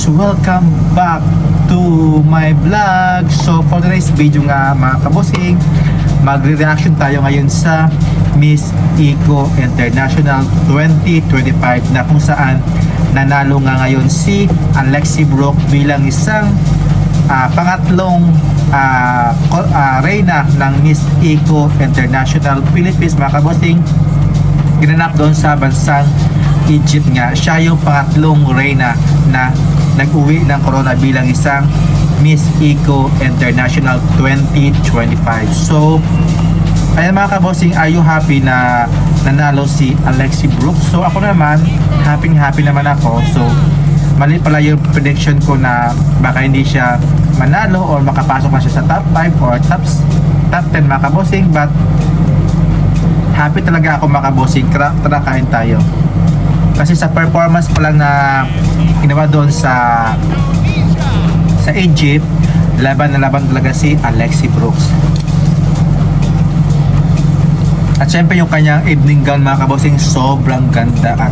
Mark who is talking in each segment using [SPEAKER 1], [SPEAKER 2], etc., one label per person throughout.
[SPEAKER 1] guys, welcome back to my vlog. So for today's video nga mga kabosing, magre-reaction tayo ngayon sa Miss Eco International 2025 na kung saan nanalo nga ngayon si Alexi Brooke bilang isang pangatlong reyna ng Miss Eco International Philippines mga kabosing. Ginanap doon sa bansang Egypt nga. Siya yung pangatlong reyna na nag-uwi ng corona bilang isang Miss Eco International 2025. So, ayan mga kabosing, are you happy na nanalo si Alexi Brooke? So, ako naman, happy naman ako. So, mali pala yung prediction ko na baka hindi siya manalo or makapasok na siya sa top 5 or top 10 mga kabosing. But, happy talaga ako mga kabosing. Tara, kain tayo. Kasi sa performance pa lang na ginawa doon sa Egypt, laban talaga si Alexi Brooke. At syempre yung kanyang evening gown mga kabosing, sobrang ganda at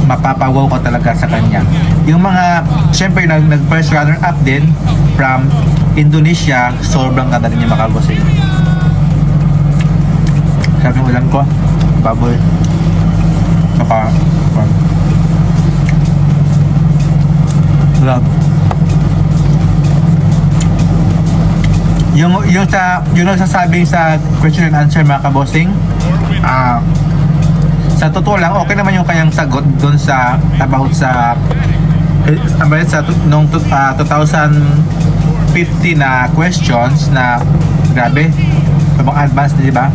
[SPEAKER 1] mapapawaw ka talaga sa kanya. Yung mga, syempre nag first runner up din from Indonesia, sobrang ganda din yung mga kabosing. Sabi ng ulan ko, baboy. Saka, love. Yung nagsasabing sa question and answer mga kabosing, sa totoo lang okay naman yung kanyang sagot doon sa about sa nung 2050 na questions na grabe, mga advanced, di ba?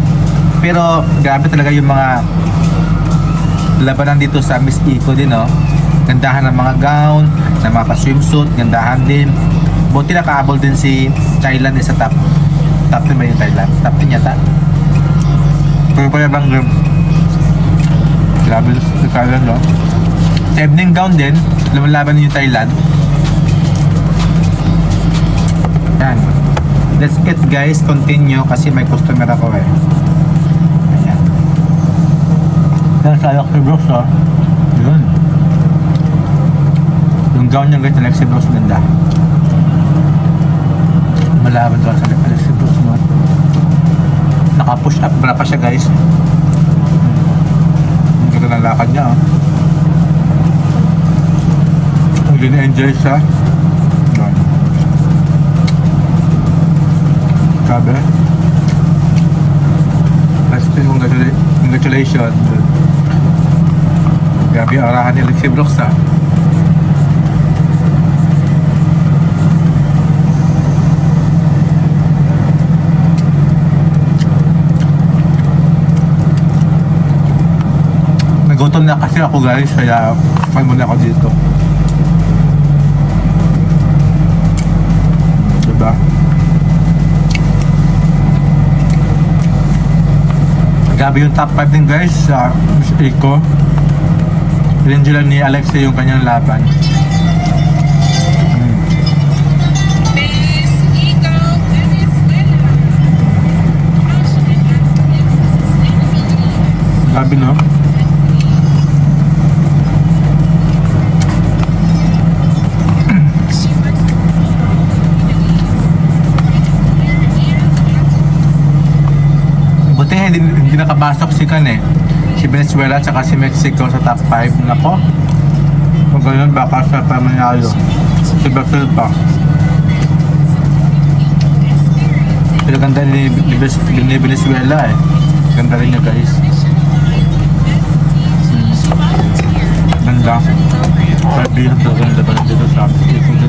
[SPEAKER 1] Pero grabe talaga yung mga labanan dito sa Miss Eco din, no? Gandahan ng mga gown, ng mga pa-swimsuit, gandahan din. Buti nakaabol din si Thailand sa top 10 ba yung Thailand? Top 10 yata. Pero pala bang grabe si Thailand, no? Sa evening gown din, lumalaban din yung Thailand. Yan. Let's get guys, continue kasi may customer ako eh. Ayan. Yan sa Alexi Brooke, oh. Yun. Yung gown niya guys, Alexi Brooke, ganda. Malaban doon sa Alexi Brooke, no? Naka-push up bra pa siya guys. Ang ganda ng lakad niya, oh. Hindi na-enjoy siya. Yun. Sabi. Congratulations. Grabe ang arahan ni Alexi Brooke, ha? Nagutom na kasi ako guys, kaya kumain muna ako dito. Diba? Grabe yung top 5 din guys sa Miss Eco. Rinjo lang ni Alexi yung kanyang laban. Grabe, no? Buti hindi nakapasok si si Venezuela at saka si Mexico sa top 5. Nako, kung ganyan baka sa pamanalo si Brazil pa. Pero ganda ni Venezuela eh. Ganda rin niya guys. Ganda. Sabihan to, ganda pa rin dito sa Mexico.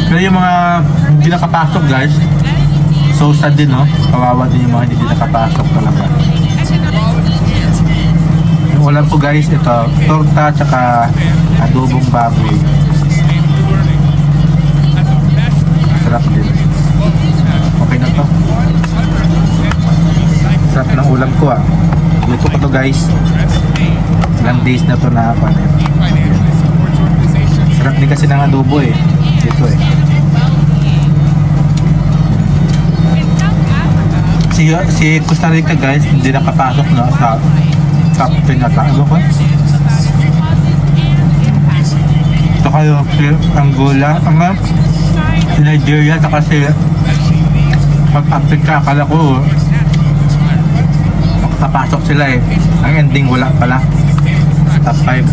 [SPEAKER 1] Pero yung mga hindi nakapasok guys, so sad din, no? Kawawa din yung mga hindi nakapasok talaga. Yung ulam ko guys, ito, torta tsaka adobong baboy. Sarap din. Okay na to. Sarap ng ulam ko, ah. Luto ko to guys. Ilang days na to na ako. Sarap din kasi ng adobo eh. Dito eh. Si Costa Rica guys, hindi nakapasok na sa top 10 ata. Ano ko? Saka yung si Angola, si Nigeria, saka si Africa, akala ko makapasok sila eh. Ang ending wala pala. Top 5.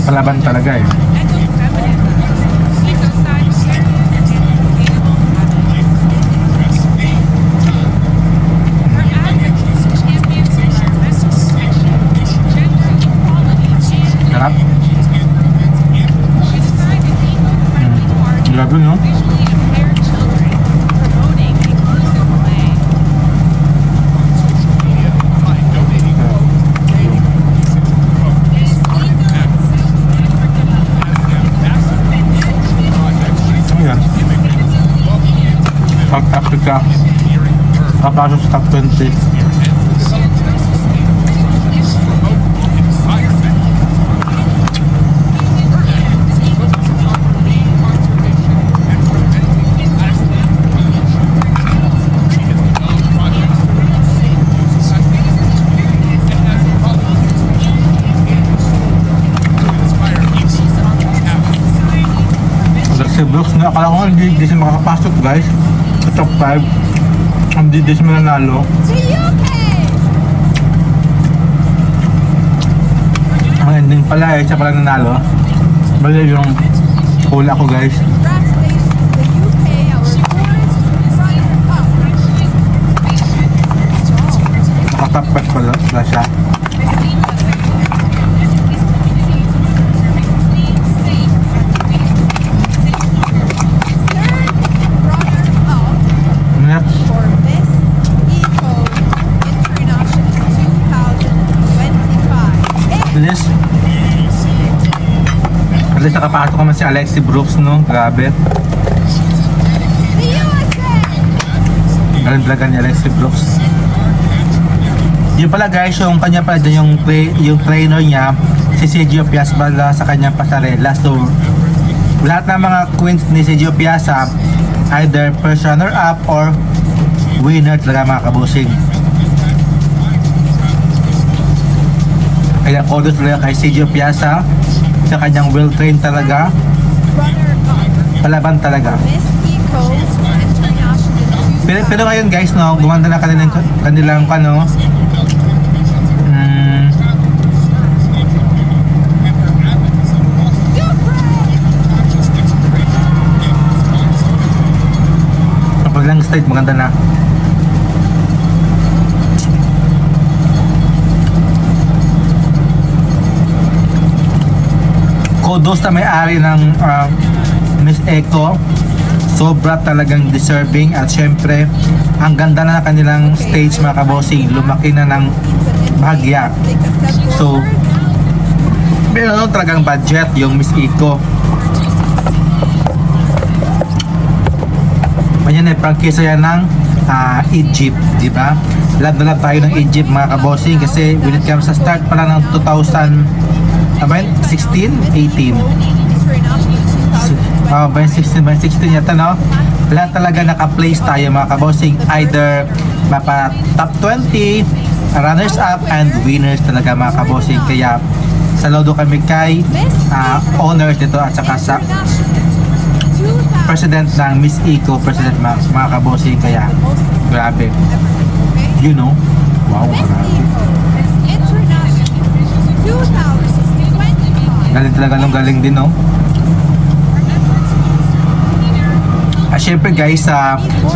[SPEAKER 1] Palaban talaga eh. Sarap. Grabe no? Ayan. South Africa. Kapasok sa top 20. Si Brooks na akala ko hindi siya makakapasok guys sa top 5. Hindi siya mananalo. Ang ending pala eh, siya pala nanalo. Bali yung hula ko guys. Naka top 5 pala siya. At least nakapasok naman si Alexi Brooks no, grabe. Galing talaga ni Alexi Brooks. Yun pala guys, yung kanya pala dyan yung trainer niya, si Sergio Piazza pala sa kanyang pasarela. So, lahat ng mga queens ni Sergio Piazza, either first runner up or winner talaga mga kabusing. Kaya kudos talaga kay Sergio Piazza sa kanyang well-trained talaga. Palaban talaga. Pero ngayon guys, no, gumanda na kanilang ano, kapag lang state, maganda na. Kudos na may-ari ng Miss Eco. Sobra talagang deserving at syempre ang ganda na kanilang stage mga kabosing. Lumaki na ng bahagya. So meron talagang budget yung Miss Eco. Ganyan eh, prangkisa yan ng Egypt, di ba? Love na love tayo ng Egypt mga kabosing kasi when it comes sa start pala ng 16, 18. 16 yata no? Lahat talaga naka-place tayo mga kabosing. Either mapa top 20, runners up and winners talaga mga kabosing. Kaya saludo kami kay owners dito at saka sa president ng Miss Eco, president mga kabosing. Kaya grabe, you know, wow, grabe. Galing talaga nung galing din no. Syempre guys,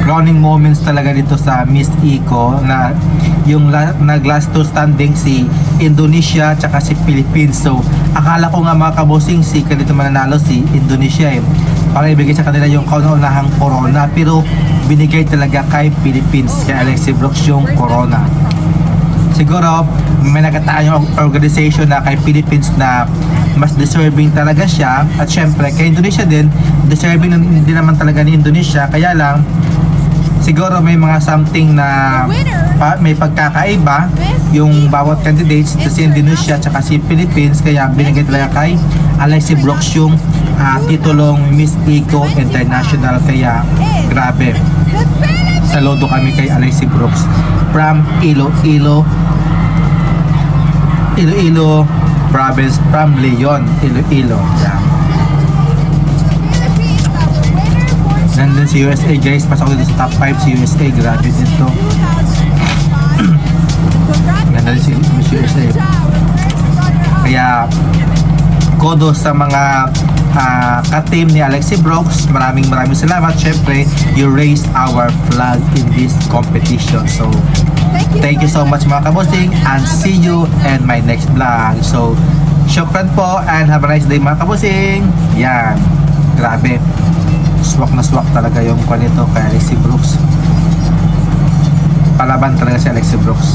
[SPEAKER 1] crowning moments talaga dito sa Miss Eco na yung nag-last two standing si Indonesia tsaka si Philippines. So akala ko nga mga kabosing si ganito mananalo si Indonesia eh, para ibigay sa kanila yung kauna-unahang corona, pero binigay talaga kay Philippines, kay Alexi Brooks yung corona. Siguro may nagkataan yung organization na kay Philippines na mas deserving talaga siya, at syempre kay Indonesia din deserving din naman talaga ni Indonesia, kaya lang siguro may mga something na may pagkakaiba yung bawat candidates, si Indonesia at si Philippines, kaya binigay talaga kay Alexi Brooks yung titulong Miss Eco International. Kaya grabe, saludo kami kay Alexi Brooks from Iloilo, Iloilo province from Leon, Iloilo. Yan. Nandun si USA guys, pasok dito sa top 5 si USA, grabe dito. Ganda rin si Miss USA. Kaya kudos sa mga ka-team ni Alexi Brooks. Maraming salamat. Syempre, you raised our flag in this competition. So, thank you so much mga kabosing, and see you in my next vlog. So, syukran po and have a nice day mga kabosing. Yan. Grabe. Swak na swak talaga yung kwan nito kay Alexi Brooks. Palaban talaga si Alexi Brooks.